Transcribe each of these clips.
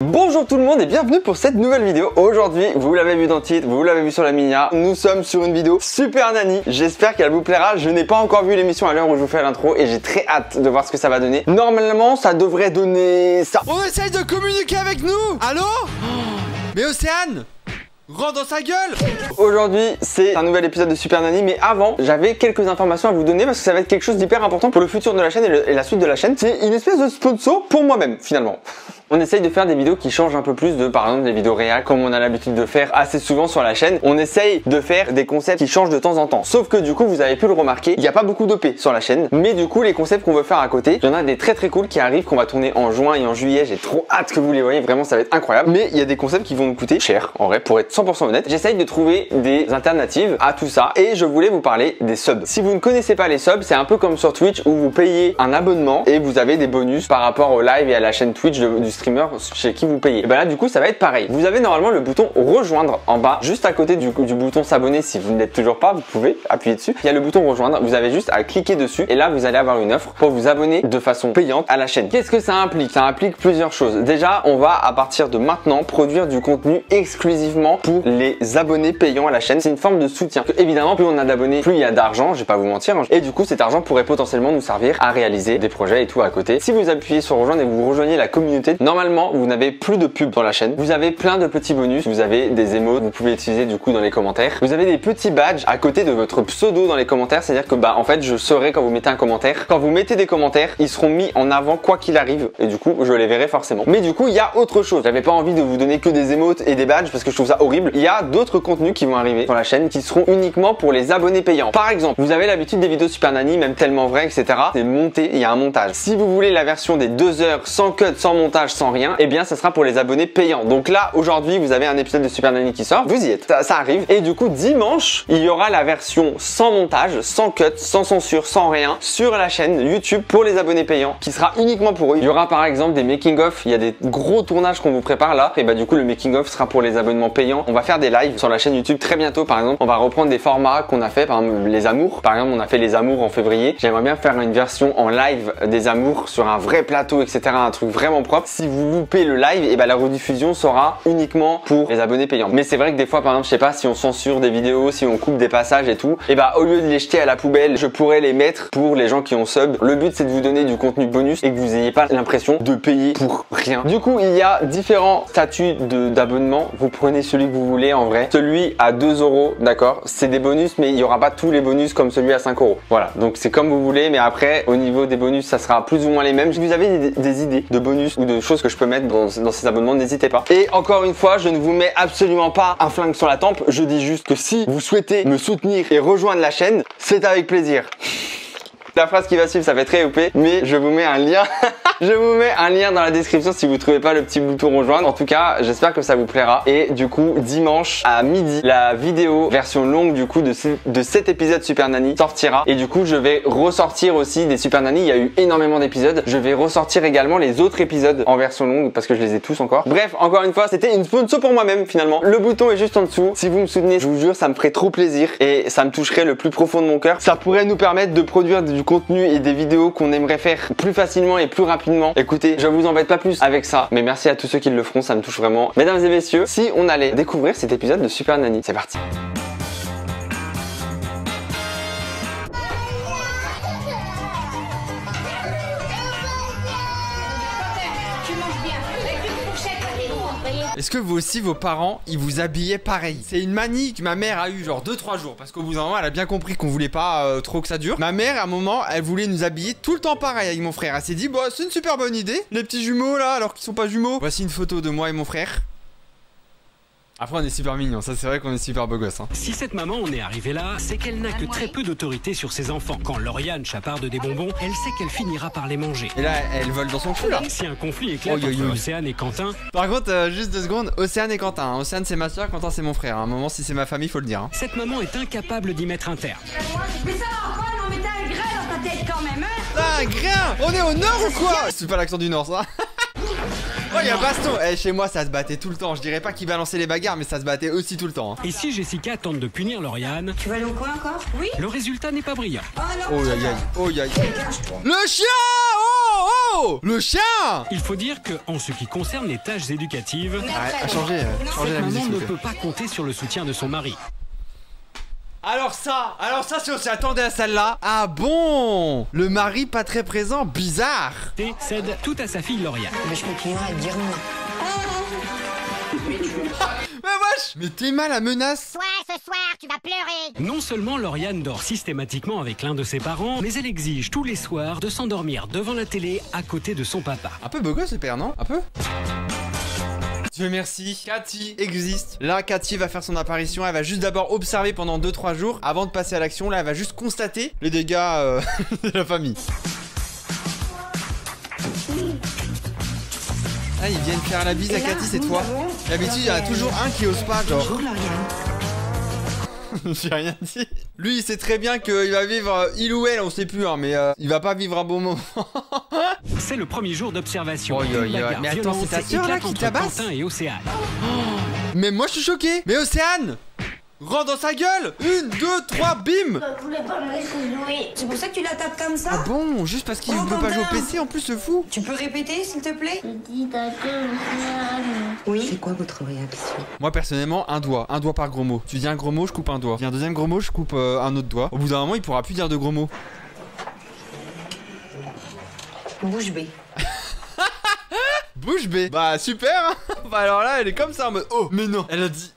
Bonjour tout le monde et bienvenue pour cette nouvelle vidéo. Aujourd'hui, vous l'avez vu dans le titre, vous l'avez vu sur la miniature, nous sommes sur une vidéo Super Nanny. J'espère qu'elle vous plaira. Je n'ai pas encore vu l'émission à l'heure où je vous fais l'intro et j'ai très hâte de voir ce que ça va donner. Normalement, ça devrait donner ça. On essaye de communiquer avec nous. Allô? Mais Océane, rentre dans sa gueule! Aujourd'hui, c'est un nouvel épisode de Super Nanny, mais avant, j'avais quelques informations à vous donner parce que ça va être quelque chose d'hyper important pour le futur de la chaîne et la suite de la chaîne. C'est une espèce de sponsor pour moi-même, finalement. On essaye de faire des vidéos qui changent un peu plus de, par exemple, des vidéos réelles, comme on a l'habitude de faire assez souvent sur la chaîne. On essaye de faire des concepts qui changent de temps en temps. Sauf que du coup, vous avez pu le remarquer, il n'y a pas beaucoup d'OP sur la chaîne. Mais du coup, les concepts qu'on veut faire à côté, il y en a des très cool qui arrivent, qu'on va tourner en juin et en juillet. J'ai trop hâte que vous les voyez, vraiment, ça va être incroyable. Mais il y a des concepts qui vont nous coûter cher, en vrai, pour être 100% honnête. J'essaye de trouver des alternatives à tout ça et je voulais vous parler des subs. Si vous ne connaissez pas les subs, c'est un peu comme sur Twitch où vous payez un abonnement et vous avez des bonus par rapport au live et à la chaîne Twitch du streamer chez qui vous payez. Et ben là du coup ça va être pareil. Vous avez normalement le bouton rejoindre en bas, juste à côté du bouton s'abonner. Si vous ne l'êtes toujours pas, vous pouvez appuyer dessus. Il y a le bouton rejoindre, vous avez juste à cliquer dessus et là vous allez avoir une offre pour vous abonner de façon payante à la chaîne. Qu'est-ce que ça implique? Ça implique plusieurs choses. Déjà, on va à partir de maintenant produire du contenu exclusivement pour les abonnés payants à la chaîne. C'est une forme de soutien. Évidemment, plus on a d'abonnés, plus il y a d'argent, je vais pas vous mentir. Et du coup, cet argent pourrait potentiellement nous servir à réaliser des projets et tout à côté. Si vous appuyez sur rejoindre et vous rejoignez la communauté, normalement, vous n'avez plus de pub dans la chaîne. Vous avez plein de petits bonus. Vous avez des émotes, vous pouvez utiliser du coup dans les commentaires. Vous avez des petits badges à côté de votre pseudo dans les commentaires. C'est-à-dire que en fait, je saurai quand vous mettez un commentaire. Quand vous mettez des commentaires, ils seront mis en avant quoi qu'il arrive. Et du coup, je les verrai forcément. Mais du coup, il y a autre chose. J'avais pas envie de vous donner que des émotes et des badges parce que je trouve ça horrible. Il y a d'autres contenus qui vont arriver sur la chaîne qui seront uniquement pour les abonnés payants. Par exemple, vous avez l'habitude des vidéos Super Nanny, même tellement vrai, etc. C'est monté, il y a un montage. Si vous voulez la version des 2 heures sans cut, sans montage, sans rien, eh bien ça sera pour les abonnés payants. Donc là, aujourd'hui, vous avez un épisode de Super Nanny qui sort, vous y êtes, ça arrive. Et du coup, dimanche, il y aura la version sans montage, sans cut, sans censure, sans rien, sur la chaîne YouTube pour les abonnés payants, qui sera uniquement pour eux. Il y aura par exemple des making-of, il y a des gros tournages qu'on vous prépare là, et du coup, le making-of sera pour les abonnements payants. On va faire des lives sur la chaîne YouTube très bientôt, par exemple. On va reprendre des formats qu'on a fait, par exemple les amours. Par exemple, on a fait les amours en février. J'aimerais bien faire une version en live des amours sur un vrai plateau, etc. Un truc vraiment propre. Si vous loupez le live, et la rediffusion sera uniquement pour les abonnés payants. Mais c'est vrai que des fois, par exemple, je sais pas, si on censure des vidéos, si on coupe des passages et tout, et au lieu de les jeter à la poubelle, je pourrais les mettre pour les gens qui ont sub. Le but, c'est de vous donner du contenu bonus et que vous n'ayez pas l'impression de payer pour rien. Du coup, il y a différents statuts d'abonnement. Vous prenez celui que vous voulez en vrai. Celui à 2 €, d'accord, c'est des bonus, mais il n'y aura pas tous les bonus comme celui à 5 €. Voilà, donc c'est comme vous voulez, mais après, au niveau des bonus, ça sera plus ou moins les mêmes. Si vous avez des idées de bonus ou de choses que je peux mettre dans ces abonnements, n'hésitez pas. Et encore une fois, je ne vous mets absolument pas un flingue sur la tempe. Je dis juste que si vous souhaitez me soutenir et rejoindre la chaîne, c'est avec plaisir. La phrase qui va suivre, ça fait très OP, mais je vous mets un lien. Je vous mets un lien dans la description si vous trouvez pas le petit bouton rejoindre. En tout cas, j'espère que ça vous plaira. Et du coup, dimanche à midi, la vidéo version longue du coup de cet épisode Super Nanny sortira. Et du coup, je vais ressortir aussi des Super Nanny. Il y a eu énormément d'épisodes. Je vais ressortir également les autres épisodes en version longue parce que je les ai tous encore. Bref, encore une fois, c'était une sponsor pour moi-même finalement. Le bouton est juste en dessous. Si vous me soutenez, je vous jure, ça me ferait trop plaisir et ça me toucherait le plus profond de mon cœur. Ça pourrait nous permettre de produire du contenu et des vidéos qu'on aimerait faire plus facilement et plus rapidement. Écoutez, je vous embête pas plus avec ça, mais merci à tous ceux qui le feront, ça me touche vraiment. Mesdames et messieurs, si on allait découvrir cet épisode de Super Nanny, c'est parti. Est-ce que vous aussi, vos parents, ils vous habillaient pareil? C'est une manie que ma mère a eu genre 2-3 jours. Parce qu'au bout d'un moment, elle a bien compris qu'on voulait pas trop que ça dure. Ma mère, à un moment, elle voulait nous habiller tout le temps pareil avec mon frère. Elle s'est dit, bah c'est une super bonne idée. Les petits jumeaux là, alors qu'ils sont pas jumeaux. Voici une photo de moi et mon frère. Après on est super mignons, ça c'est vrai qu'on est super beau gosse hein. Si cette maman en est arrivée là, c'est qu'elle n'a que très peu d'autorité sur ses enfants. Quand Lauriane chaparde des bonbons, elle sait qu'elle finira par les manger. Et là elle vole dans son cul là. Si un conflit éclate entre Océane et Quentin... Par contre, juste 2 secondes, Océane et Quentin. Océane c'est ma soeur, Quentin c'est mon frère. À un moment si c'est ma famille faut le dire hein. Cette maman est incapable d'y mettre un terme. Mais ça va pas, non mais t'as un grain dans ta tête quand même hein. T'as un grain. On est au nord ou quoi? C'est pas l'accent du nord ça. Oh y'a baston. Chez moi ça se battait tout le temps. Je dirais pas qu'il balançait les bagarres, mais ça se battait aussi tout le temps hein. Et si Jessica tente de punir Lauriane, Tu vas aller au coin encore? Oui. le résultat n'est pas brillant. Oh non. Oh aïe aïe. Oh aïe. Le chien. oh, le chien. Il faut dire que, en ce qui concerne les tâches éducatives, À changer la musique. maman ne peut pas compter sur le soutien de son mari. Alors ça, si on s'y attendait à celle-là. Ah bon, le mari pas très présent, bizarre. Et cède tout à sa fille Lauriane. Mais je continuerai à te dire non. Mais wesh, mais t'es mal à menace. Toi, ce soir, tu vas pleurer. Non seulement Lauriane dort systématiquement avec l'un de ses parents, mais elle exige tous les soirs de s'endormir devant la télé à côté de son papa. Un peu beau gosse le père, non? Un peu. Dieu merci, Cathy existe. Là, Cathy va faire son apparition. Elle va juste d'abord observer pendant 2-3 jours avant de passer à l'action. Là, elle va juste constater les dégâts de la famille. Ah, ils viennent faire la bise à Cathy cette fois. D'habitude, il y en a toujours un qui ose pas, genre. Bonjour Lauriane. J'ai rien dit. Lui, il sait très bien qu'il va vivre, il ou elle, on sait plus, hein, mais il va pas vivre un bon moment. C'est le premier jour d'observation. Oh, yo, yo. Bagarre Mais attends, c'est ta violente sœur, là, éclate qui entre tabasse Quentin et Océane. Mais moi, je suis choqué. Mais Océane, rentre dans sa gueule. 1, 2, 3, bim. Je voulais pas me laisser jouer. C'est pour ça que tu la tapes comme ça? Ah bon, juste parce qu'il Oh, veut pas jouer au Quentin. PC, en plus, ce fou. Tu peux répéter s'il te plaît? Je dis d'accord, Oui. C'est quoi votre réaction? Moi, personnellement, un doigt par gros mot. Tu dis un gros mot, je coupe un doigt. Tu dis un deuxième gros mot, je coupe un autre doigt. Au bout d'un moment, il pourra plus dire de gros mots. Bouche bée. Bouche bée. Bah, super, hein. Bah, alors là, elle est comme ça en mode, oh, mais non. Elle a dit,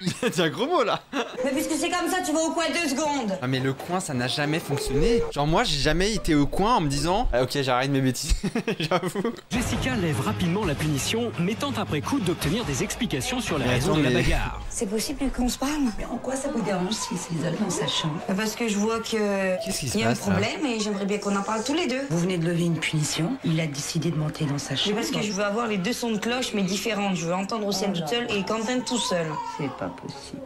il a dit un gros mot, là. Mais puisque c'est comme ça, tu vas au coin 2 secondes. Ah mais le coin ça n'a jamais fonctionné. Genre moi j'ai jamais été au coin en me disant ah, ok j'arrête mes bêtises. J'avoue. Jessica lève rapidement la punition, mais tente après coup d'obtenir des explications sur les Mais raisons attends, de la mais- bagarre. C'est possible qu'on se parle? Mais en quoi ça vous dérange s'il s'isole dans sa chambre? Parce que je vois que Qu'est-ce qui se il y a un passe, là problème et j'aimerais bien qu'on en parle tous les deux. Vous venez de lever une punition, il a décidé de monter dans sa Mais chambre. parce que je veux avoir les deux sons de cloche mais différentes. Je veux entendre Océane toute seule et Quentin tout seul. C'est pas possible.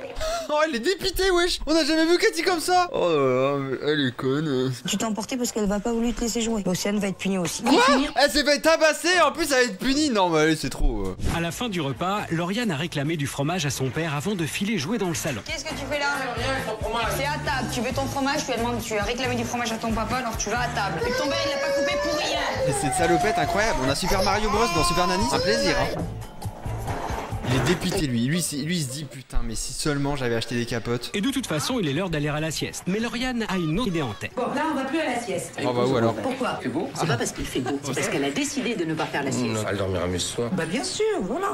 Oh elle est dépitée wesh. On a jamais vu Cathy comme ça. Oh là là mais elle est conne. Tu t'es emporté parce qu'elle va pas voulu te laisser jouer. Océane va être punie aussi. Quoi? Elle s'est fait tabasser en plus elle va être punie. Non mais allez c'est trop. À la fin du repas, Lauriane a réclamé du fromage à son père avant de filer jouer dans le salon. Qu'est-ce que tu fais là? C'est à table. Tu veux ton fromage, tu as réclamé du fromage à ton papa, alors tu vas à table. Et ton père il l'a pas coupé pour rien. Et cette salopette incroyable. On a Super Mario Bros dans Super Nanny. Un plaisir hein. Il est dépité lui. Lui il se dit putain mais si seulement j'avais acheté des capotes. Et de toute façon, il est l'heure d'aller à la sieste. Mais Lauriane a une autre idée en tête. Bon, là, on va plus à la sieste. Oh bah où alors? Pourquoi? C'est pas parce qu'il fait beau, c'est parce qu'elle a décidé de ne pas faire la sieste. Elle dormira mieux ce soir. Bah bien sûr, voilà.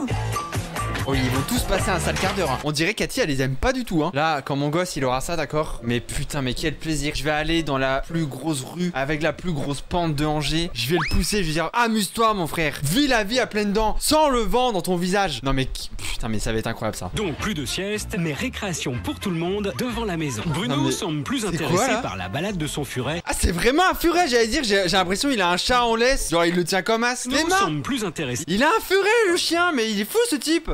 Oh ils vont tous passer un sale quart d'heure hein. On dirait Cathy elle les aime pas du tout hein. Là quand mon gosse il aura ça d'accord. Mais putain mais quel plaisir. Je vais aller dans la plus grosse rue avec la plus grosse pente de Angers. Je vais le pousser, je vais dire amuse-toi mon frère. Vis la vie à pleines dents sans le vent dans ton visage. Non mais putain mais ça va être incroyable ça. Donc plus de sieste, mais récréation pour tout le monde devant la maison. Bruno Non, mais semble plus c'est intéressé quoi, là par la balade de son furet. Ah c'est vraiment un furet j'allais dire. J'ai l'impression il a un chat en laisse. Genre il le tient comme as. Bruno Les mains. semble plus intéressé. Il a un furet le chien. Mais il est fou ce type.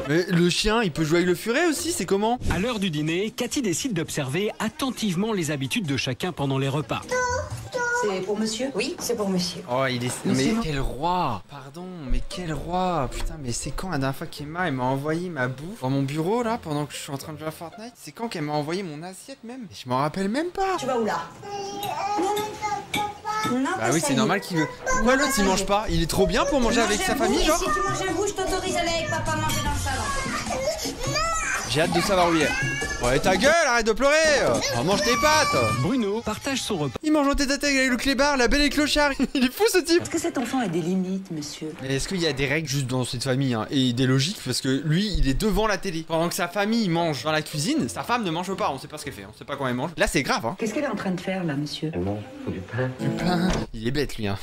Mais le chien il peut jouer avec le furet aussi. C'est comment? À l'heure du dîner, Cathy décide d'observer attentivement les habitudes de chacun pendant les repas. C'est pour monsieur? Oui, c'est pour monsieur. Oh il est... Monsieur, Mais non. quel roi. Pardon mais quel roi. Putain mais c'est quand la dernière fois qu'Emma elle m'a envoyé ma bouffe dans mon bureau là pendant que je suis en train de jouer à Fortnite? C'est quand qu'elle m'a envoyé mon assiette même? Je m'en rappelle même pas. Tu vas où là? Non, Bah oui c'est normal qu'il veut. Pourquoi l'autre il mange pas? Il est trop bien pour manger avec sa famille genre? Si tu manges un bout, je t'autorise à aller avec papa manger dans le salon. J'ai hâte de savoir où il est. Ouais ta gueule arrête de pleurer. Oh, mange tes pâtes. Bruno partage son repas. Il mange en tête à tête avec le clébard, la belle et le clochard. Il est fou ce type. Est-ce que cet enfant a des limites, monsieur? Mais est-ce qu'il y a des règles juste dans cette famille hein, et des logiques parce que lui il est devant la télé pendant que sa famille mange dans la cuisine, sa femme ne mange pas, on sait pas ce qu'elle fait, on sait pas quand elle mange. Là c'est grave hein. Qu'est-ce qu'elle est en train de faire, là, monsieur? Bon, faut du pain. Il est bête lui hein.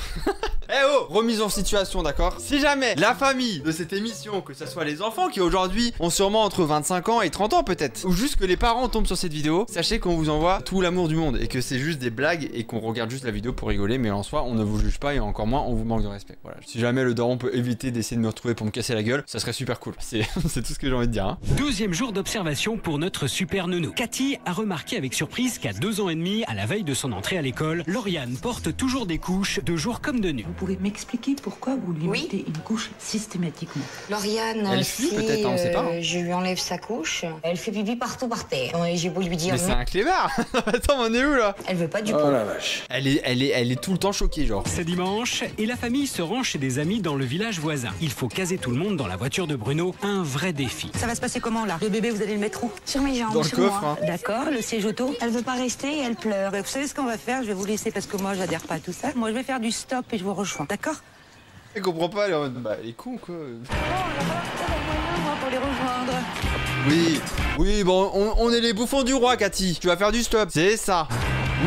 Eh oh, remise en situation d'accord. Si jamais la famille de cette émission, que ce soit les enfants qui aujourd'hui ont sûrement entre 25 ans et 30 ans peut-être, ou juste que les parents tombent sur cette vidéo, sachez qu'on vous envoie tout l'amour du monde et que c'est juste des blagues et qu'on regarde juste la vidéo pour rigoler, mais en soi on ne vous juge pas et encore moins on vous manque de respect. Voilà. Si jamais le daron peut éviter d'essayer de me retrouver pour me casser la gueule, ça serait super cool. C'est tout ce que j'ai envie de dire hein. Deuxième jour d'observation pour notre super nounou. Cathy a remarqué avec surprise qu'à 2 ans et demi, à la veille de son entrée à l'école, Lauriane porte toujours des couches de jour comme de nuit. pouvez m'expliquer pourquoi vous lui Oui. mettez une couche systématiquement? Lauriane, Elle fuit si peut-être, on sait pas, hein. je lui enlève sa couche, elle fait pipi partout par terre. Et j'ai beau lui dire Mais c'est non, un clébard. Attends, on est où là? elle veut pas du Oh coup. la vache. Elle est tout le temps choquée, genre. C'est dimanche et la famille se rend chez des amis dans le village voisin. Il faut caser tout le monde dans la voiture de Bruno, un vrai défi. Ça va se passer comment là? Le bébé, vous allez le mettre où? Sur mes jambes, Dans le sur coffre, moi. hein. D'accord, le siège auto? Elle veut pas rester et elle pleure. Vous savez ce qu'on va faire? Je vais vous laisser parce que moi j'adhère pas à tout ça. Moi je vais faire du stop et je vous rejoins, d'accord? Elle comprend pas, elle est en mode, bah, elle est con quoi. Pour les rejoindre. Oui, bon, on est les bouffons du roi, Cathy. Tu vas faire du stop, c'est ça.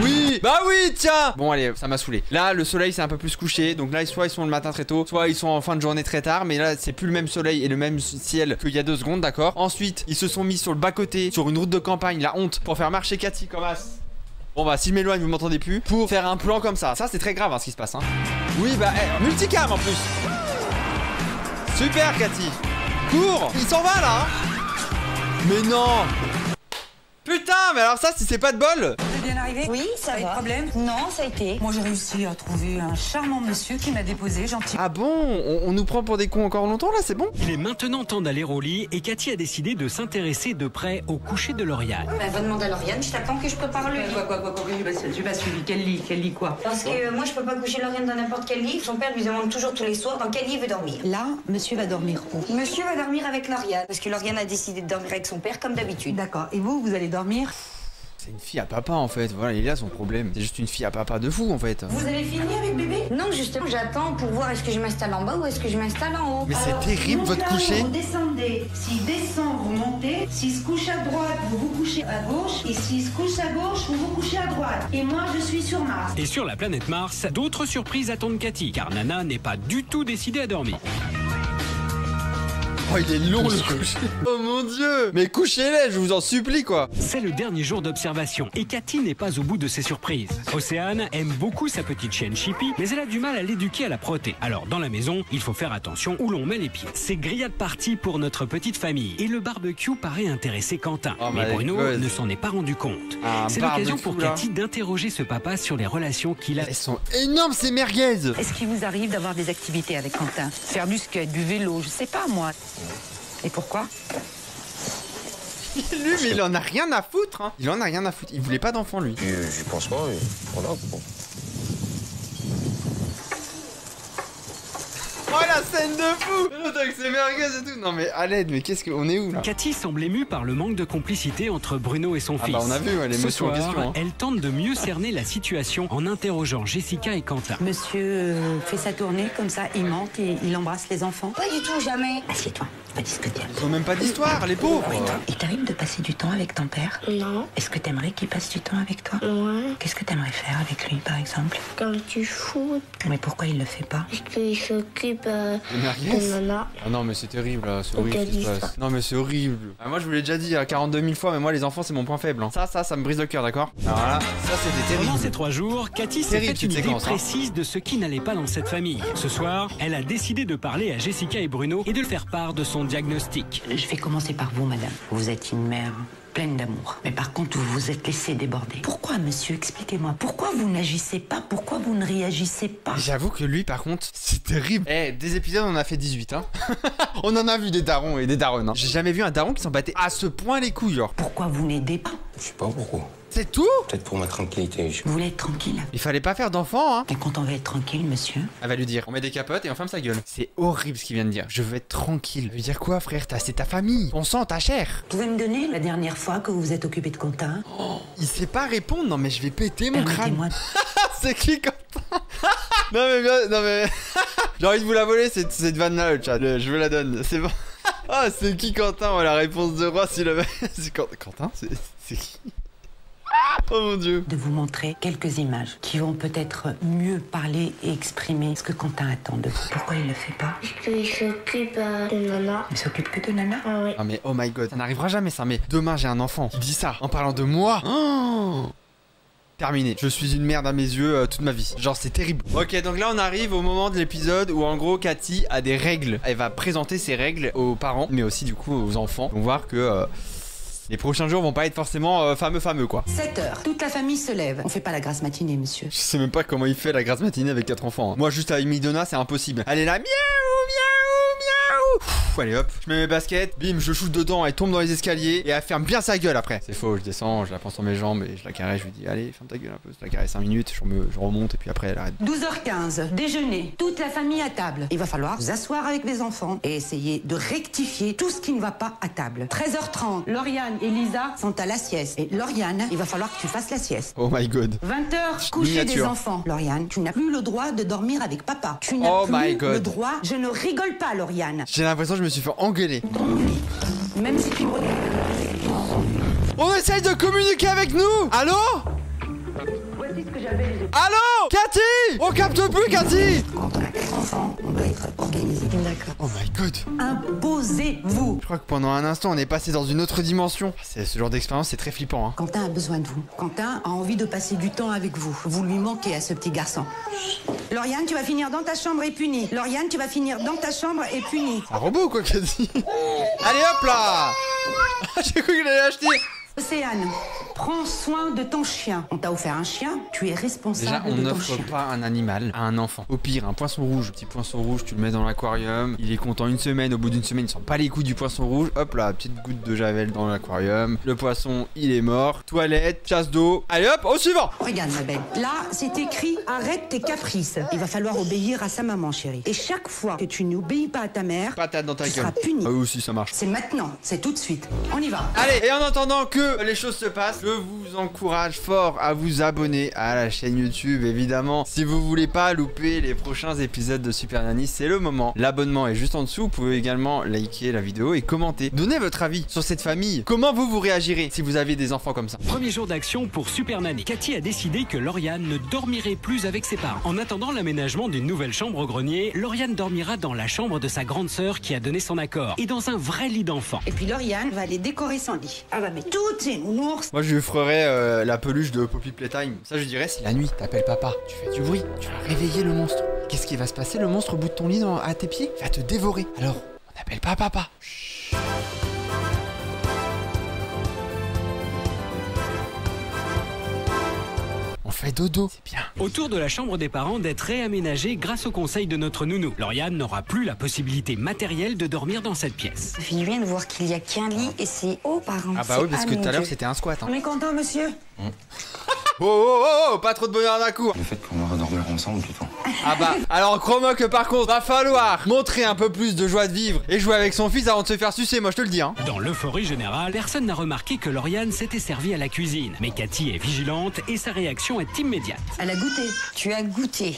Oui, bah oui, tiens. Bon, allez, ça m'a saoulé. Là, le soleil s'est un peu plus couché. Donc là, soit ils sont le matin très tôt, soit ils sont en fin de journée très tard. Mais là, c'est plus le même soleil et le même ciel qu'il y a 2 secondes, d'accord. Ensuite, ils se sont mis sur le bas-côté, sur une route de campagne, la honte, pour faire marcher Cathy comme as. Bon bah si je m'éloigne vous m'entendez plus. Pour faire un plan comme ça. Ça c'est très grave hein, ce qui se passe hein. Oui bah multicam en plus. Super Cathy. Cours. Il s'en va là hein. Mais non. Putain mais alors ça si c'est pas de bol. Vous êtes bien arrivé? Oui, ça Pas de va. problème? Non, ça a été. Moi j'ai réussi à trouver un charmant monsieur qui m'a déposé, gentil. Ah bon on nous prend pour des cons encore longtemps là c'est bon. Il est maintenant temps d'aller au lit et Cathy a décidé de s'intéresser de près au coucher de Lauriane. Bah, va demander à Lauriane, je t'attends que je prépare le lit. Quoi, j'ai pas suivi. Quel lit quoi? Parce que moi, je peux pas coucher Lauriane dans n'importe quel lit. Son père lui demande toujours tous les soirs dans quel lit il veut dormir. Là, monsieur va dormir où? Monsieur va dormir avec Lauriane. Parce que Lauriane a décidé de dormir avec son père comme d'habitude. D'accord. Et vous allez dormir? C'est une fille à papa en fait. Voilà il a son problème. C'est juste une fille à papa de fou en fait. Vous avez fini avec bébé? Non, justement, j'attends pour voir est-ce que je m'installe en bas ou est-ce que je m'installe en haut. Mais c'est terrible votre coucher. Vous descendez. S'il descend, vous montez. S'il se couche à droite, vous vous couchez à gauche. Et s'il se couche à gauche, vous vous couchez à droite. Et moi, je suis sur Mars. Et sur la planète Mars, d'autres surprises attendent Cathy, car Nana n'est pas du tout décidée à dormir. Oh il est long le coucher. Oh mon dieu. Mais couchez-les je vous en supplie quoi. C'est le dernier jour d'observation et Cathy n'est pas au bout de ses surprises. Océane aime beaucoup sa petite chienne Chippy, mais elle a du mal à l'éduquer à la proter. Alors dans la maison, il faut faire attention où l'on met les pieds. C'est grillade partie pour notre petite famille et le barbecue paraît intéresser Quentin. Oh, mais my Bruno God. ne s'en est pas rendu compte. Un C'est l'occasion barbecue, pour là. Cathy d'interroger ce papa sur les relations qu'il a. Elles sont énormes ces merguez. Est-ce qu'il vous arrive d'avoir des activités avec Quentin? Faire du skate, du vélo, je sais pas moi. Et pourquoi? Lui mais il en a rien à foutre hein. Il en a rien à foutre. Il voulait pas d'enfant lui. J'y pense pas, et voilà. Bon. Oh la scène de fou. L'autre avec ses merguez et tout. Non mais à l'aide mais qu'est-ce qu'on est où là? Cathy semble émue par le manque de complicité entre Bruno et son Ah fils. bah on a vu ouais, Ce l'émotion en soir, question hein. elle tente de mieux cerner la situation en interrogeant Jessica et Quentin. Monsieur fait sa tournée comme ça, il monte et il embrasse les enfants. Pas du tout, jamais. Assieds-toi, pas discuter. Ils ont même pas d'histoire les pauvres. Il t'arrive de passer du temps avec ton père? Non, Est-ce que t'aimerais qu'il passe du temps avec toi? ouais, Qu'est-ce que t'aimerais faire avec lui par exemple? comme tu foot, Mais pourquoi il le fait pas? parce qu'il s'occupe Les merguez. de Nana. Ah non mais c'est terrible là, c'est horrible T'as ce qui dit se ça. passe. Non mais c'est horrible. Ah, moi je vous l'ai déjà dit 42 000 fois mais moi les enfants c'est mon point faible hein. Ça me brise le cœur d'accord. Alors là, ça c'était Pendant terrible. ces 3 jours, Cathy s'est Terrible, fait une cette idée séquence, hein. précise de ce qui n'allait pas dans cette famille. Ce soir, elle a décidé de parler à Jessica et Bruno et de faire part de son diagnostic. Je vais commencer par vous, madame. Vous êtes une mère pleine d'amour. Mais par contre, vous vous êtes laissé déborder. Pourquoi, monsieur? Expliquez-moi. Pourquoi vous n'agissez pas? Pourquoi vous ne réagissez pas? J'avoue que lui par contre c'est terrible. Eh des épisodes on en a fait 18 hein. On en a vu des darons et des daronnes hein. J'ai jamais vu un daron qui s'en battait à ce point les couilles genre. Pourquoi vous n'aidez pas? Je sais pas pourquoi. C'est tout. Peut-être pour ma tranquillité. Vous voulez être tranquille? Il fallait pas faire d'enfant hein. Et quand on va être tranquille, monsieur? Elle va lui dire on met des capotes et on ferme sa gueule. C'est horrible ce qu'il vient de dire. Je veux être tranquille. Ça veut dire quoi frère? C'est ta famille. On sent ta chair. Vous pouvez me donner la dernière fois que vous vous êtes occupé de Quentin? Il sait pas répondre. Non mais je vais péter mon crâne. Permettez-moi. C'est qui Quentin? Non mais bien, non mais j'ai envie de vous la voler cette vanne là le chat. Je vous la donne. C'est bon. Ah c'est qui Quentin? Ouais, la réponse de roi s'il avait. C'est Quentin? C'est qui? Oh mon dieu. De vous montrer quelques images qui vont peut-être mieux parler et exprimer ce que Quentin attend de vous. Pourquoi il le fait pas? Parce qu'il s'occupe de Nana. Il s'occupe que de Nana? Ah oui. Ah mais oh my god, ça n'arrivera jamais ça. Mais demain j'ai un enfant qui dit ça en parlant de moi. Oh terminé. Je suis une merde à mes yeux toute ma vie. Genre c'est terrible. Ok donc là on arrive au moment de l'épisode où en gros Cathy a des règles. Elle va présenter ses règles aux parents mais aussi du coup aux enfants. On va voir que Les prochains jours vont pas être forcément fameux quoi. 7h, toute la famille se lève. On fait pas la grasse matinée, monsieur. Je sais même pas comment il fait la grasse matinée avec 4 enfants. Hein. Moi juste avec Midona c'est impossible. Elle est là, miaou, miaou, miaou. Pff, allez hop, je mets mes baskets, bim, je shoot dedans, elle tombe dans les escaliers et elle ferme bien sa gueule après. C'est faux, je descends, je la prends sur mes jambes et je la caresse, je lui dis allez, ferme ta gueule un peu. Je la caresse 5 minutes, je remonte et puis après elle arrête. 12h15, déjeuner, toute la famille à table. Il va falloir vous asseoir avec les enfants et essayer de rectifier tout ce qui ne va pas à table. 13h30, Lauriane et Lisa sont à la sieste. Et Lauriane, il va falloir que tu fasses la sieste. Oh my god. 20h, coucher des enfants. Lauriane, tu n'as plus le droit de dormir avec papa. Tu n'as plus le droit. Je ne rigole pas, Lauriane. J'ai l'impression que je me suis fait engueuler. Même si tu... On essaye de communiquer avec nous. Allô? Voici ce que j'avais. Allô? Cathy? On capte plus, Cathy? Quand on a 4 enfants, on doit être organisé. D'accord. Oh my god. Imposez-vous. Je crois que pendant un instant on est passé dans une autre dimension. Ce genre d'expérience c'est très flippant hein. Quentin a besoin de vous. Quentin a envie de passer du temps avec vous. Vous lui manquez à ce petit garçon. Lauriane, tu vas finir dans ta chambre et punie. Lauriane, tu vas finir dans ta chambre et punie. Un robot quoi, Cathy? Allez hop là. J'ai cru que j'allais l'acheter. Océane, prends soin de ton chien. On t'a offert un chien, tu es responsable Déjà, on de ton n'offre chien. pas un animal à un enfant. Au pire, un poisson rouge. Petit poisson rouge, tu le mets dans l'aquarium. Il est content une semaine. Au bout d'une semaine, il sent pas les coups du poisson rouge. Hop là, petite goutte de javel dans l'aquarium. Le poisson, il est mort. Toilette, chasse d'eau. Allez hop, au suivant. Regarde ma belle, là c'est écrit arrête tes caprices. Il va falloir obéir à sa maman chérie. Et chaque fois que tu n'obéis pas à ta mère, Patate dans ta tu gueule. seras puni. Ah oui aussi, ça marche. C'est maintenant, c'est tout de suite. On y va. Allez, et en attendant que les choses se passent, je vous encourage fort à vous abonner à la chaîne YouTube, évidemment. Si vous voulez pas louper les prochains épisodes de Super Nanny, c'est le moment. L'abonnement est juste en dessous. Vous pouvez également liker la vidéo et commenter. Donnez votre avis sur cette famille. Comment vous réagirez si vous avez des enfants comme ça? Premier jour d'action pour Super Nanny. Cathy a décidé que Lauriane ne dormirait plus avec ses parents. En attendant l'aménagement d'une nouvelle chambre au grenier, Lauriane dormira dans la chambre de sa grande sœur qui a donné son accord et dans un vrai lit d'enfant. Et puis Lauriane va aller décorer son lit. Elle va mettre toutes ses nounours. Moi je lui ferais la peluche de Poppy Playtime. Ça je dirais, c'est la nuit, t'appelles papa, tu fais du bruit, tu vas réveiller le monstre. Qu'est-ce qui va se passer? Le monstre au bout de ton lit à tes pieds va te dévorer. Alors, on n'appelle pas papa. Chut. On fait dodo, c'est bien. Autour de la chambre des parents d'être réaménagée grâce au conseil de notre nounou. Lauriane n'aura plus la possibilité matérielle de dormir dans cette pièce. Ça fait du bien de voir qu'il y a qu'un lit et c'est aux parents. Ah bah oui, parce que tout à l'heure c'était un squat. Hein. On est content, monsieur? Oh, pas trop de bonheur d'un coup. Le fait qu'on va dormir ensemble, plutôt. Ah bah, alors crois-moi que par contre, va falloir montrer un peu plus de joie de vivre et jouer avec son fils avant de se faire sucer, moi je te le dis hein. Dans l'euphorie générale, personne n'a remarqué que Lauriane s'était servie à la cuisine. Mais Cathy est vigilante et sa réaction est immédiate. Elle a goûté. Tu as goûté.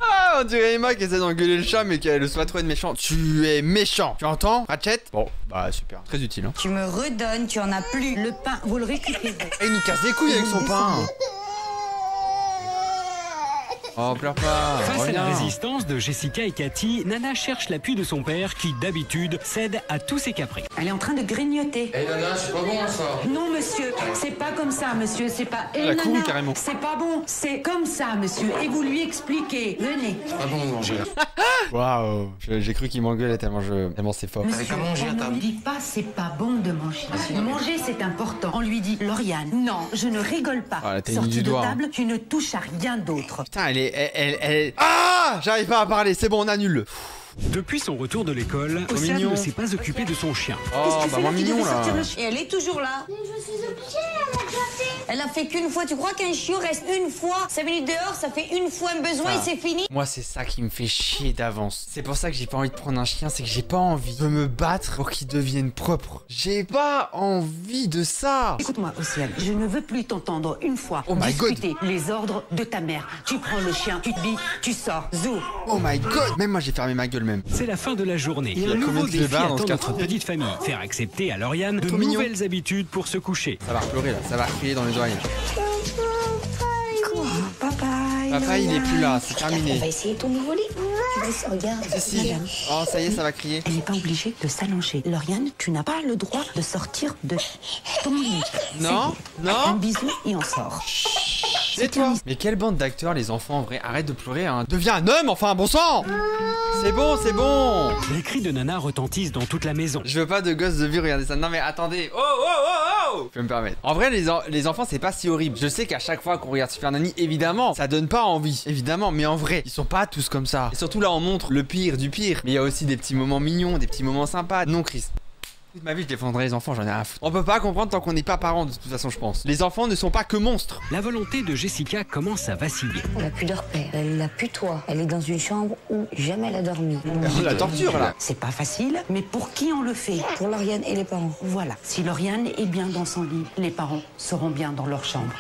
Ah, on dirait Emma qui essaie d'engueuler le chat mais qu'elle soit trop être méchant. Tu es méchant, tu entends, Ratchet? Bon, bah super, très utile hein. Tu me redonnes, tu en as plus. Le pain, vous le récupérez. Et il nous casse les couilles avec son pain. Oh, pleure pas. Face à la Reviens. résistance de Jessica et Cathy, Nana cherche l'appui de son père qui, d'habitude, cède à tous ses caprices. Elle est en train de grignoter. Eh Nana, c'est pas bon ça. Non, monsieur, c'est pas comme ça, monsieur, c'est pas... Elle a couru carrément. C'est pas bon, c'est comme ça, monsieur, et vous lui expliquez. Venez. C'est pas bon de manger là. Waouh, j'ai cru qu'il m'engueulait tellement c'est fort. Avec à manger à on ne table. lui dit pas c'est pas bon de manger. Manger, c'est important. On lui dit, Lauriane, non, je ne rigole pas. Ah, la technique Sortie du de doigt, table, tu ne touches à rien d'autre. Putain, elle... Ah, j'arrive pas à parler, c'est bon, on annule. Depuis son retour de l'école, Trop Océane mignon. ne s'est pas occupée de son chien. Oh, bah moi mignon là. Et elle est toujours là. Elle a fait qu'une fois. Tu crois qu'un chiot reste une fois 5 minutes dehors, ça fait une fois un besoin et c'est fini? Moi c'est ça qui me fait chier d'avance. C'est pour ça que j'ai pas envie de prendre un chien, c'est que j'ai pas envie de me battre pour qu'il devienne propre. J'ai pas envie de ça. Écoute-moi, Océane, je ne veux plus t'entendre une fois Oh my God. discuter les ordres de ta mère. Tu prends le chien, tu te billes, tu sors. Zou. Oh my god. Même moi j'ai fermé ma gueule même. C'est la fin de la journée. Il y a Un combien nouveau de défi clébards dans attend ce notre quartier? petite famille. Faire accepter à Lauriane de Trop mignon. nouvelles habitudes pour se coucher. Ça va pleurer là, ça va crier dans les oreilles. Papa il est plus là, c'est On terminé. va essayer ton nouveau lit. Tu vas essayer, regarde. Si. Oh ça y est, ça va crier. Elle n'est pas obligée de s'allonger. Lauriane, tu n'as pas le droit de sortir de ton lit. Non, Un non. bisou et on sort. chez toi. Mais quelle bande d'acteurs, les enfants, en vrai. Arrête de pleurer, hein. Deviens un homme, enfin, bon sang. C'est bon, c'est bon. Les cris de Nana retentissent dans toute la maison. Je veux pas de gosses de vie regarder ça. Non mais attendez. Oh oh oh oh. Je peux me permettre. En vrai les enfants c'est pas si horrible. Je sais qu'à chaque fois qu'on regarde Super Nanny, évidemment, ça donne pas envie. Évidemment, mais en vrai, ils sont pas tous comme ça. Et surtout là on montre le pire du pire. Mais il y a aussi des petits moments mignons, des petits moments sympas. Non Chris. Toute ma vie je défendrai les enfants, j'en ai rien à foutre. On peut pas comprendre tant qu'on n'est pas parents de toute façon je pense. Les enfants ne sont pas que monstres. La volonté de Jessica commence à vaciller. Elle a plus de repères, elle a plus toi. Elle est dans une chambre où jamais elle a dormi. La torture là. C'est pas facile, mais pour qui on le fait? Pour Lauriane et les parents. Voilà. Si Lauriane est bien dans son lit, les parents seront bien dans leur chambre.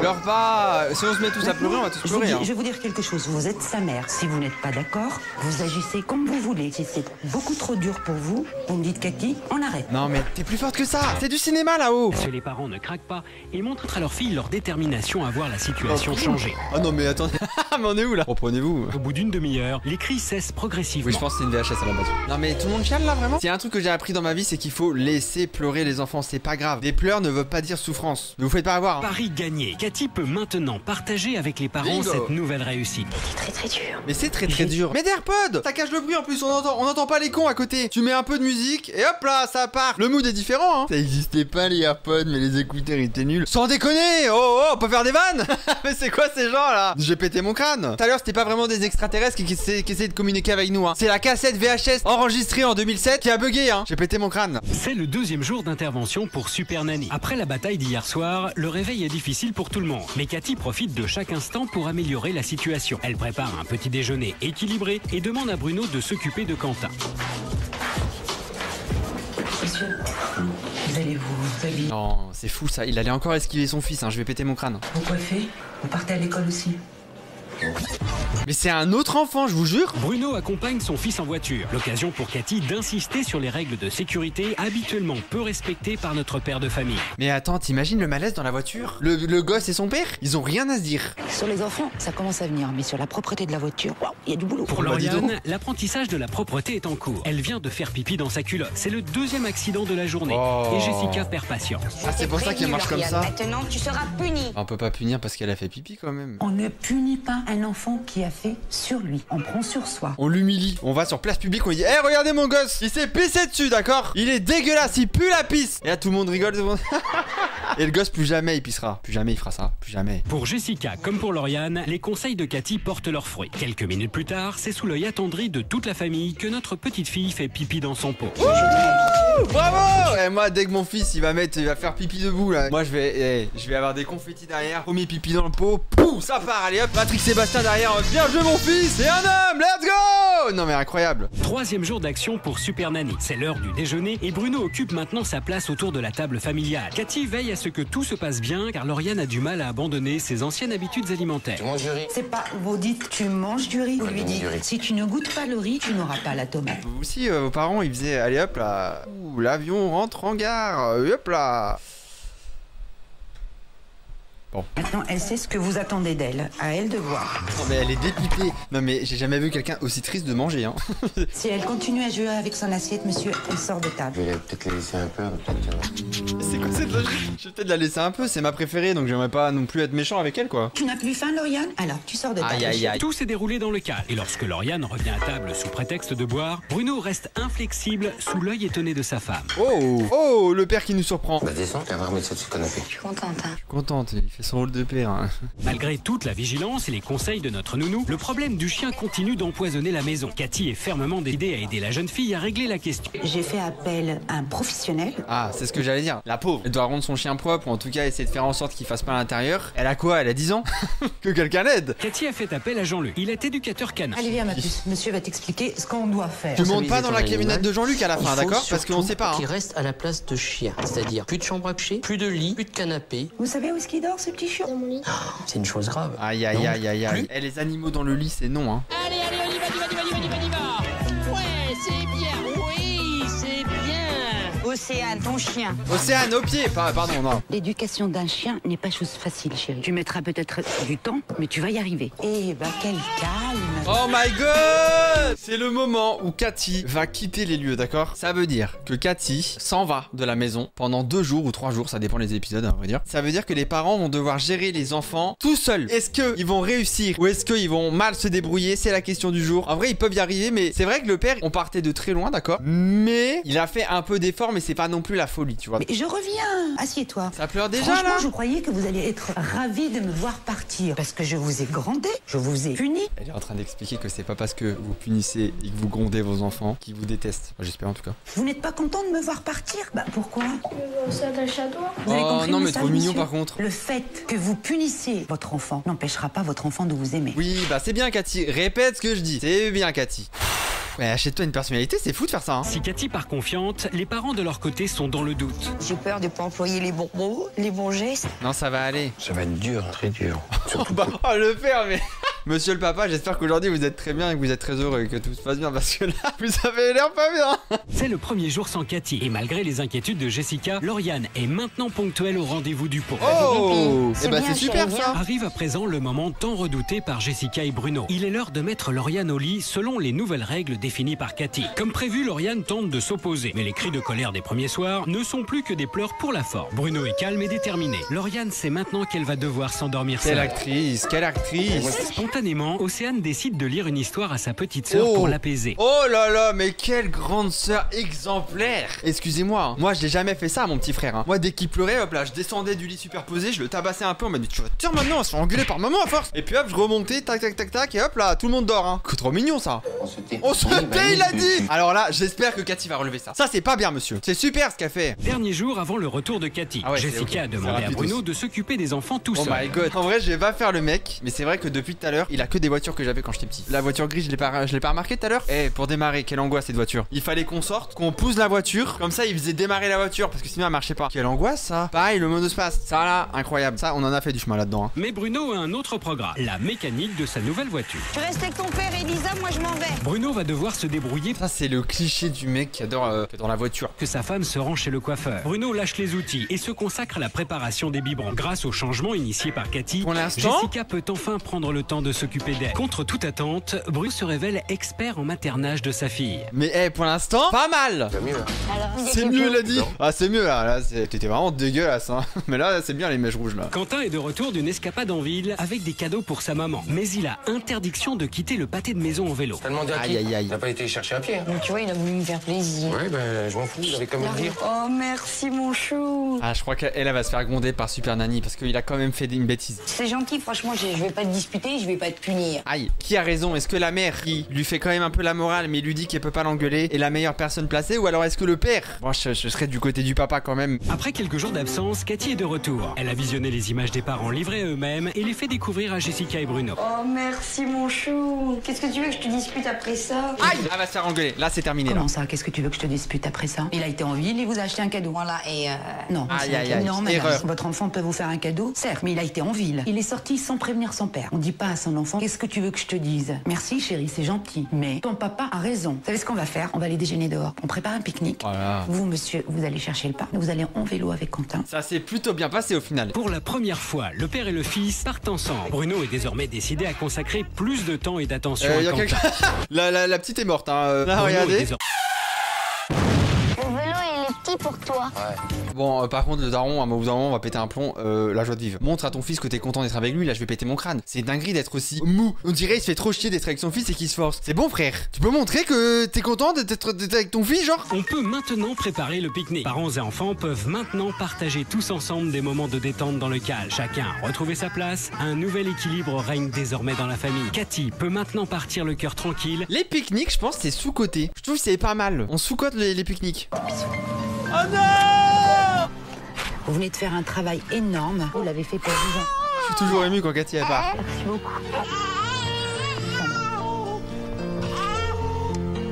Pleure pas. Si on se met tous à pleurer, on va tous pleurer. Je vais vous dire quelque chose. Vous êtes sa mère. Si vous n'êtes pas d'accord, vous agissez comme vous voulez. Si c'est beaucoup trop dur pour vous, vous me dites Cathy, on arrête. Non mais t'es plus forte que ça. C'est du cinéma là-haut. Si les parents ne craquent pas, ils montrent à leur fille leur détermination à voir la situation changer. Oh non mais attendez. Mais on est où là? Reprenez-vous. Au bout d'une demi-heure, les cris cessent progressivement. Oui, je pense que c'est une VHS à la base. Non mais tout le monde chiale là vraiment? C'est un truc que j'ai appris dans ma vie, c'est qu'il faut laisser pleurer les enfants, c'est pas grave. Des pleurs ne veulent pas dire souffrance. Ne vous faites pas avoir. Hein. Paris gagné. Cathy peut maintenant partager avec les parents cette nouvelle réussite. C'est très dur. Mais c'est très dur. Mais des AirPods, ça cache le bruit en plus, on entend pas les cons à côté. Tu mets un peu de musique et hop là, ça part. Le mood est différent hein. Ça existait pas les AirPods, mais les écouteurs ils étaient nuls. Sans déconner. Oh on peut faire des vannes. Mais c'est quoi ces gens là? J'ai pété mon crâne. Tout à l'heure c'était pas vraiment des extraterrestres qui essayaient de communiquer avec nous hein. C'est la cassette VHS enregistrée en 2007 qui a bugué hein. J'ai pété mon crâne. C'est le deuxième jour d'intervention pour Super Nanny. Après la bataille d'hier soir, le réveil est difficile pour tout le monde. Mais Cathy profite de chaque instant pour améliorer la situation. Elle prépare un petit déjeuner équilibré et demande à Bruno de s'occuper de Quentin. Monsieur, vous allez vous habiller. Non, c'est fou ça. Il allait encore esquiver son fils hein. Je vais péter mon crâne. Vous coiffez? Vous partez à l'école aussi? Mais c'est un autre enfant, je vous jure. Bruno accompagne son fils en voiture. L'occasion pour Cathy d'insister sur les règles de sécurité habituellement peu respectées par notre père de famille. Mais attends, t'imagines le malaise dans la voiture? Le gosse et son père, ils ont rien à se dire. Sur les enfants, ça commence à venir, mais sur la propreté de la voiture, il y a du boulot. Pour Lauriane, l'apprentissage de la propreté est en cours. Elle vient de faire pipi dans sa culotte. C'est le deuxième accident de la journée. Oh. Et Jessica perd patience. Ah, c'est pour ça qu'elle marche comme ça. Maintenant, tu seras puni. On peut pas punir parce qu'elle a fait pipi quand même. On ne punit pas un enfant qui a fait sur lui. On prend sur soi. On l'humilie. On va sur place publique, on lui dit hey, regardez mon gosse, il s'est pissé dessus, d'accord? Il est dégueulasse, il pue la pisse. Et là tout le monde rigole. Et le gosse plus jamais il pissera. Plus jamais il fera ça. Plus jamais. Pour Jessica comme pour Lauriane, les conseils de Cathy portent leurs fruits. Quelques minutes plus tard, c'est sous l'œil attendri de toute la famille que notre petite fille fait pipi dans son pot. Bravo! Et moi dès que mon fils il va faire pipi debout là, moi je vais avoir des confettis derrière, premier pipi dans le pot, pouf, ça part, allez hop, Patrick Sébastien derrière, bien joué mon fils, c'est un homme, let's go! Non mais incroyable. Troisième jour d'action pour Super Nanny. C'est l'heure du déjeuner et Bruno occupe maintenant sa place autour de la table familiale. Cathy veille à ce que tout se passe bien car Lauriane a du mal à abandonner ses anciennes habitudes alimentaires. Tu manges du riz? C'est pas, vous dites tu manges du riz. Vous lui dites, si tu ne goûtes pas le riz, tu n'auras pas la tomate. Vous aussi, vos parents ils faisaient, allez hop là, ouh, l'avion rentre en gare, hop là. Bon. Maintenant, elle sait ce que vous attendez d'elle. À elle de voir. Non mais elle est dépitée. Non mais j'ai jamais vu quelqu'un aussi triste de manger hein. Si elle continue à jouer avec son assiette, monsieur, elle sort de table. Je vais peut-être la laisser un peu, peut-être. C'est quoi cette logique? Je vais peut-être la laisser un peu, c'est ma préférée donc j'aimerais pas non plus être méchant avec elle quoi. Tu n'as plus faim, Lauriane? Alors, tu sors de table. Aïe aïe aïe. Tout s'est déroulé dans le calme. Et lorsque Lauriane revient à table sous prétexte de boire, Bruno reste inflexible sous l'œil étonné de sa femme. Oh, le père qui nous surprend. Bah descends, tu vas remettre ça sur le canapé. Je suis contente, hein. Je suis contente, il fait son rôle de père hein. Malgré toute la vigilance et les conseils de notre nounou, le problème du chien continue d'empoisonner la maison. Cathy est fermement décidée à aider la jeune fille à régler la question. J'ai fait appel à un professionnel. Ah, c'est ce que j'allais dire. La pauvre, elle doit rendre son chien propre ou en tout cas essayer de faire en sorte qu'il fasse pas à l'intérieur. Elle a quoi? Elle a 10 ans? Que quelqu'un l'aide. Cathy a fait appel à Jean-Luc. Il est éducateur canin. Allez, viens, ma puce. Monsieur va t'expliquer ce qu'on doit faire. Tu montes pas dans la camionnette de Jean-Luc à la fin, d'accord? Parce qu'on sait pas. Qui reste à la place de chien. C'est-à-dire plus de chambre à coucher, plus de lit, plus de canapé. Vous savez où est-ce qu'il dort, ce petit chien? Dans mon lit. C'est une chose grave. Aïe aïe aïe aïe aïe. Et les animaux dans le lit, c'est non hein. Allez, on y va. Ouais, c'est bien. Oui, c'est bien. Océane, ton chien. Océane, au pied. Pardon, non. L'éducation d'un chien n'est pas chose facile, chérie. Tu mettras peut-être du temps, mais tu vas y arriver. Eh ben, quel calme. Oh my god! C'est le moment où Cathy va quitter les lieux, d'accord? Ça veut dire que Cathy s'en va de la maison pendant 2 jours ou 3 jours, ça dépend des épisodes, on va dire. Ça veut dire que les parents vont devoir gérer les enfants tout seuls. Est-ce qu'ils vont réussir ou est-ce qu'ils vont mal se débrouiller? C'est la question du jour. En vrai, ils peuvent y arriver, mais c'est vrai que le père, on partait de très loin, d'accord? Mais il a fait un peu d'effort, mais c'est pas non plus la folie, tu vois. Mais je reviens. Assieds-toi. Ça pleure déjà, Franchement, là? je croyais que vous alliez être ravis de me voir partir. Parce que je vous ai grondé, je vous ai puni. Elle est en train d'expliquer que c'est pas parce que vous punissez et que vous grondez vos enfants qu'ils vous détestent. Enfin, j'espère en tout cas. Vous n'êtes pas content de me voir partir? Bah pourquoi? On s'attache à toi. Vous avez Oh compris non, le mais trop message, mignon monsieur? par contre. Le fait que vous punissiez votre enfant n'empêchera pas votre enfant de vous aimer. Oui, bah c'est bien Cathy. Répète ce que je dis. C'est bien Cathy. Ouais, achète-toi une personnalité, c'est fou de faire ça, hein. Si Cathy part confiante, les parents de leur côté sont dans le doute. J'ai peur de pas employer les bons mots, les bons gestes. Non, ça va aller. Ça va être dur, très dur. Oh bah, oh, le père, mais... Monsieur le papa, j'espère qu'aujourd'hui vous êtes très bien et que vous êtes très heureux et que tout se passe bien parce que là, vous avez l'air pas bien. C'est le premier jour sans Cathy et malgré les inquiétudes de Jessica, Lauriane est maintenant ponctuelle au rendez-vous du pot. Oh, C'est et bah bien, c'est super chérie, ça. Arrive à présent le moment tant redouté par Jessica et Bruno. Il est l'heure de mettre Lauriane au lit selon les nouvelles règles définies par Cathy. Comme prévu, Lauriane tente de s'opposer, mais les cris de colère des premiers soirs ne sont plus que des pleurs pour la forme. Bruno est calme et déterminé. Lauriane sait maintenant qu'elle va devoir s'endormir Quelle seule. actrice, quelle actrice. Spontanément, Océane décide de lire une histoire à sa petite sœur pour l'apaiser. Oh là là, mais quelle grande sœur exemplaire. Excusez-moi, hein. Moi je l'ai jamais fait ça à mon petit frère, hein. Moi dès qu'il pleurait, hop là, je descendais du lit superposé, je le tabassais un peu, on m'a dit tu vas te taire maintenant, on se fait engueuler par maman à force. Et puis hop, je remontais, tac tac tac tac, et hop là, tout le monde dort, hein. Que trop mignon ça. On se tait, il a dit. Alors là, j'espère que Cathy va relever ça. Ça c'est pas bien monsieur, c'est super ce qu'elle fait. Dernier jour avant le retour de Cathy, Ah ouais, Jessica a demandé à rapide Bruno aussi. de s'occuper des enfants tout Oh seul. my god. En vrai, je vais pas faire le mec, mais c'est vrai que depuis tout à l'heure, il a que des voitures que j'avais quand j'étais petit. La voiture grise, je l'ai pas remarqué tout à l'heure. Eh, pour démarrer, quelle angoisse cette voiture. Il fallait qu'on sorte, qu'on pousse la voiture, comme ça il faisait démarrer la voiture parce que sinon elle marchait pas. Quelle angoisse ça. Pareil, le monospace, ça là, incroyable. Ça, on en a fait du chemin là-dedans, hein. Mais Bruno a un autre programme, la mécanique de sa nouvelle voiture. Tu restes avec ton père et Lisa, moi je m'en vais. Bruno va devoir se débrouiller Ça, c'est le cliché du mec qui adore la voiture. que sa femme se rend chez le coiffeur. Bruno lâche les outils et se consacre à la préparation des biberons. Grâce au changement initié par Cathy, Pour l'instant, Jessica peut enfin prendre le temps de s'occuper d'elle. Contre toute attente, Bruno se révèle expert en maternage de sa fille. mais eh, pour l'instant, pas mal. C'est mieux. C'est mieux, il a dit. Ah, c'est mieux là. T'étais vraiment dégueulasse, hein. Mais là, c'est bien les mèches rouges là. Quentin est de retour d'une escapade en ville avec des cadeaux pour sa maman. Mais il a interdiction de quitter le pâté de maison en vélo. T'as demandé à qui? Aïe, aïe, aïe. T'as pas été chercher à pied, hein? Donc tu vois, il a voulu me faire plaisir. Ouais, ben, je m'en fous, j'avais quand même le dire. Oh merci mon chou. Ah, je crois qu'elle va se faire gronder par Super Nanny parce qu'il a quand même fait une bêtise. C'est gentil, franchement, je vais pas te disputer, je vais pas te punir. Aïe, qui a raison? Est-ce que la mère qui lui fait quand même un peu la morale mais lui dit qu'elle peut pas l'engueuler est la meilleure personne placée, ou alors est-ce que le père? Moi je serais du côté du papa quand même. Après quelques jours d'absence, Cathy est de retour. Elle a visionné les images des parents livrés à eux-mêmes et les fait découvrir à Jessica et Bruno. Oh merci mon chou. Qu'est-ce que tu veux que je te dispute après ça? Aïe, elle va se faire engueuler. Là c'est terminé là. Comment ça? Qu'est-ce que tu veux que je te dispute après ça? Il a été en ville, il vous a acheté un cadeau. Voilà, et Non, Aïe, c'est un aïe, cadeau. aïe, Non, madame, erreur. votre enfant peut vous faire un cadeau, certes, mais il a été en ville. Il est sorti sans prévenir son père. On dit pas à son enfant, qu'est-ce que tu veux que je te dise? Merci chérie, c'est gentil, mais ton papa a raison. Vous savez ce qu'on va faire? On va aller déjeuner dehors. On prépare un pique-nique. Voilà. Vous, monsieur, vous allez chercher le pain. Vous allez en vélo avec Quentin. Ça s'est plutôt bien passé au final. Pour la première fois, le père et le fils partent ensemble. Bruno est désormais décidé à consacrer plus de temps et d'attention à Y a Quentin. quelqu'un. la petite est morte, hein. Là, Bruno est regardez. désormais- Le vélo, il est petit pour toi. Bon, par contre, le daron, à un moment, on va péter un plomb. La joie de vivre. Montre à ton fils que t'es content d'être avec lui. Là, je vais péter mon crâne. C'est dinguerie d'être aussi mou. On dirait il se fait trop chier d'être avec son fils et qu'il se force. C'est bon, frère. Tu peux montrer que t'es content d'être avec ton fils, genre? On peut maintenant préparer le pique-nique. Parents et enfants peuvent maintenant partager tous ensemble des moments de détente dans le calme. Chacun a retrouvé sa place. Un nouvel équilibre règne désormais dans la famille. Cathy peut maintenant partir le cœur tranquille. Les pique-niques, je pense, c'est sous-coté. Je trouve que c'est pas mal. On sous-cote les pique-niques. Oh non! Vous venez de faire un travail énorme. Vous l'avez fait pour vous. Je suis toujours ému quand Cathy elle part. Merci beaucoup.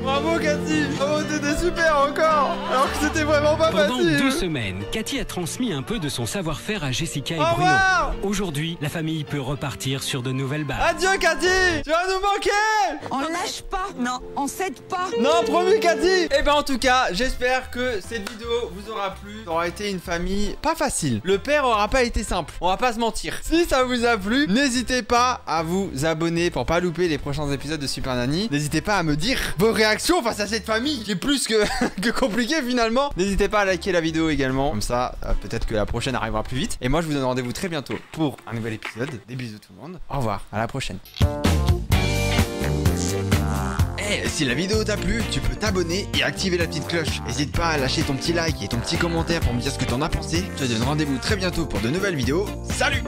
Bravo Cathy. Oh, t'étais super encore. Alors que c'était vraiment pas Pendant facile. 2 semaines, Cathy a transmis un peu de son savoir-faire à Jessica et Au Bruno. revoir. Aujourd'hui, la famille peut repartir sur de nouvelles bases. Adieu Cathy. Tu vas nous manquer. On lâche pas, non, on cède pas. Non, promis Cathy. Et ben en tout cas, j'espère que cette vidéo vous aura plu. Ça aura été une famille pas facile. Le père aura pas été simple. On va pas se mentir. Si ça vous a plu, n'hésitez pas à vous abonner pour pas louper les prochains épisodes de Super Nanny. N'hésitez pas à me dire vos réactions face à cette famille qui est plus que, que compliquée finalement. N'hésitez pas à liker la vidéo également. Comme ça, peut-être que la prochaine arrivera plus vite. Et moi, je vous donne rendez-vous très bientôt pour un nouvel épisode. Des bisous tout le monde. Au revoir. À la prochaine. Hey, si la vidéo t'a plu, tu peux t'abonner et activer la petite cloche. N'hésite pas à lâcher ton petit like et ton petit commentaire pour me dire ce que t'en as pensé. Je te donne rendez-vous très bientôt pour de nouvelles vidéos. Salut!